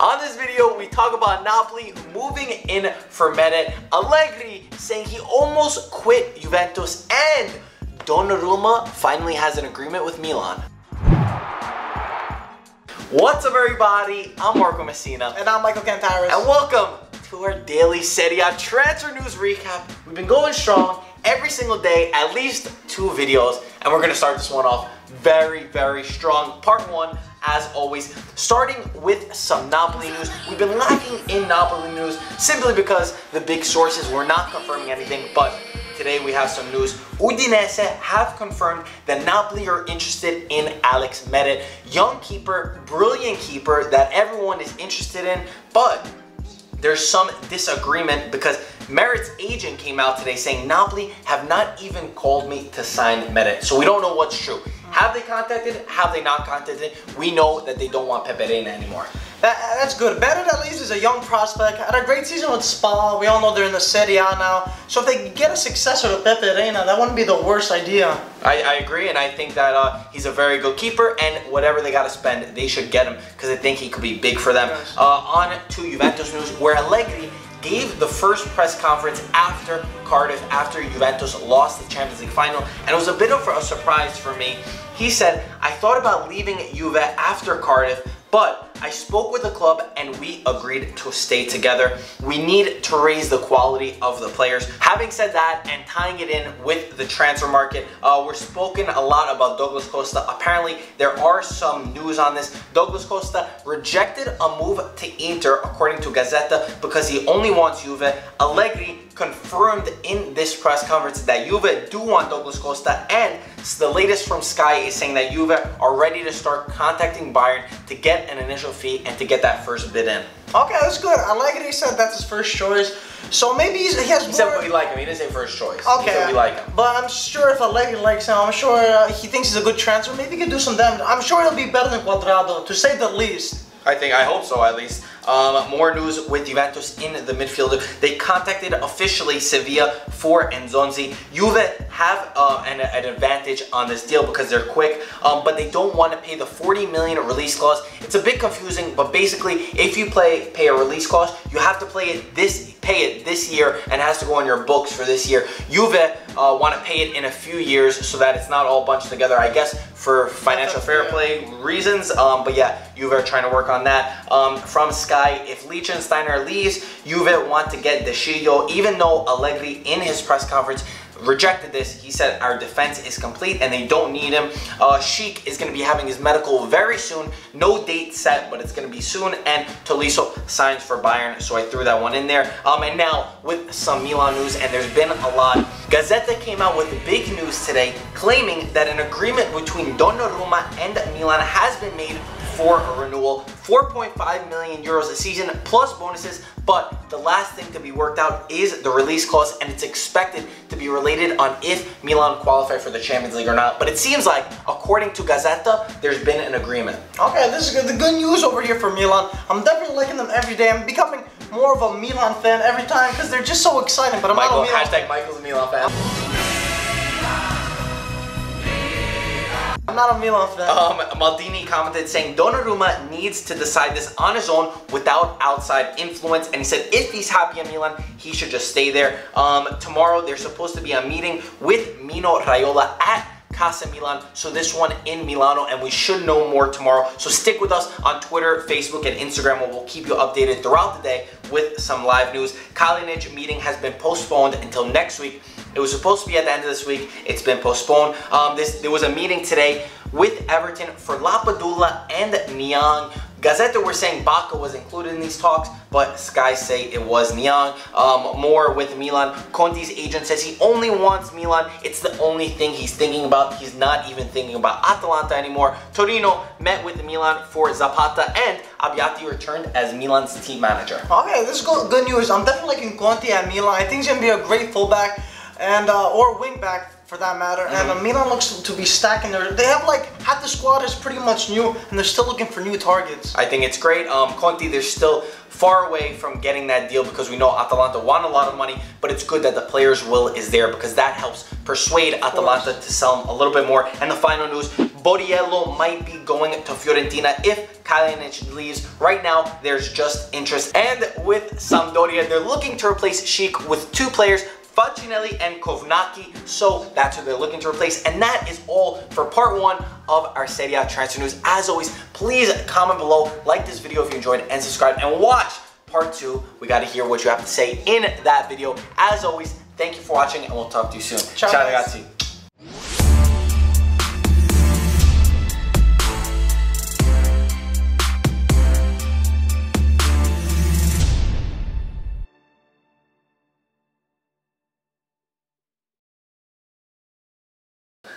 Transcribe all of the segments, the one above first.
On this video, we talk about Napoli moving in for Meret, Allegri saying he almost quit Juventus, and Donnarumma finally has an agreement with Milan. What's up, everybody? I'm Marco Messina. And I'm Michael Cantaris. And welcome to our daily Serie transfer news recap. We've been going strong every single day, at least 2 videos, and we're going to start this one off very strong. Part 1, as always, starting with some Napoli news. We've been lacking in Napoli news simply because the big sources were not confirming anything, but today we have some news. Udinese have confirmed that Napoli are interested in Alex Meret, young keeper, brilliant keeper that everyone is interested in, but there's some disagreement because Meret's agent came out today saying Napoli have not even called me to sign Meret. So we don't know what's true. Have they contacted? Have they not contacted? We know that they don't want Pepe Reina anymore. That's good. Meret at least is a young prospect. Had a great season with Spa. We all know they're in the Serie now. So if they get a successor to Pepe Reina, that wouldn't be the worst idea. I agree, and I think that he's a very good keeper, and whatever they got to spend, they should get him because I think he could be big for them. Yes. On to Juventus news, where Allegri gave the first press conference after Cardiff, after Juventus lost the Champions League final, and it was a bit of a surprise for me. He said, "I thought about leaving Juve after Cardiff, but I spoke with the club and we agreed to stay together. We need to raise the quality of the players." Having said that, and tying it in with the transfer market, we're spoken a lot about Douglas Costa. Apparently, there are some news on this. Douglas Costa rejected a move to Inter, according to Gazzetta, because he only wants Juve. Allegri confirmed in this press conference that Juve do want Douglas Costa, and the latest from Sky is saying that Juve are ready to start contacting Bayern to get an initial fee and to get that first bid in. Okay, that's good. Allegri said that's his first choice. So maybe he has more... He said we like him. He didn't say first choice. Okay. He said we like him. But I'm sure if Allegri likes him, I'm sure he thinks he's a good transfer. Maybe he can do some damage. I'm sure he'll be better than Cuadrado, to say the least. I hope so, at least. More news with Juventus in the midfielder. They contacted officially Sevilla for Nzonzi. Juve have an advantage on this deal because they're quick, but they don't want to pay the 40 million release clause. It's a bit confusing, but basically, if you pay a release clause, you have to pay it this year, and it has to go on your books for this year. Juve want to pay it in a few years so that it's not all bunched together, I guess, for financial fair play reasons. But yeah, Juve are trying to work on that. From Sky, if Liechtensteiner leaves, Juve want to get De Sciglio, even though Allegri in his press conference rejected this. He said our defense is complete and they don't need him. Sheik is going to be having his medical very soon. No date set, but it's going to be soon. And Tolisso signs for Bayern, so I threw that one in there. And now with some Milan news, and there's been a lot. Gazzetta came out with big news today, claiming that an agreement between Donnarumma and Milan has been made for a renewal. 4.5 million euros a season plus bonuses, but the last thing to be worked out is the release clause, and it's expected to be related on if Milan qualify for the Champions League or not. But it seems like, according to Gazzetta, there's been an agreement. Okay, this is good. The good news over here for Milan. I'm definitely liking them every day. I'm becoming more of a Milan fan every time because they're just so exciting. But I'm not a Milan fan. Michael's a Milan fan. I'm not a Milan fan. Maldini commented saying Donnarumma needs to decide this on his own without outside influence, and he said if he's happy in Milan, he should just stay there. Tomorrow there's supposed to be a meeting with Mino Raiola at Casa Milan, so this one in Milano, and we should know more tomorrow. So stick with us on Twitter, Facebook, and Instagram, where we'll keep you updated throughout the day with some live news. Kalinic meeting has been postponed until next week. It was supposed to be at the end of this week. It's been postponed. There was a meeting today with Everton for Lapadula and Niang. Gazzetta were saying Baca was included in these talks, but Sky say it was Niang. More with Milan. Conte's agent says he only wants Milan. It's the only thing he's thinking about. He's not even thinking about Atalanta anymore. Torino met with Milan for Zapata, and Abbiati returned as Milan's team manager. Okay, this is good news. I'm definitely liking Conte at Milan. I think he's going to be a great fullback and or wing back for that matter. And Milan looks to be stacking they have like half the squad is pretty much new, and they're still looking for new targets. I think it's great. Conte, they're still far away from getting that deal because we know Atalanta want a lot of money, but it's good that the players' will is there because that helps persuade Atalanta to sell him a little bit more. And the final news, Borriello might be going to Fiorentina if Kalinic leaves. Right now, there's just interest. And with Sampdoria, they're looking to replace Schick with two players, Falcinelli and Kovnacki, so that's who they're looking to replace. And that is all for part one of our Serie A transfer news. As always, please comment below, like this video if you enjoyed, and subscribe, and watch part two. We got to hear what you have to say in that video. As always, thank you for watching, and we'll talk to you soon. Ciao, ragazzi.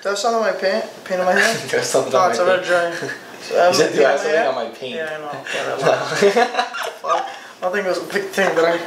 There's something on my paint on my hair? There's something on my paint. It's already dry. You said you had something on my paint. Yeah, I know. Fuck. I think it was a big thing, but I...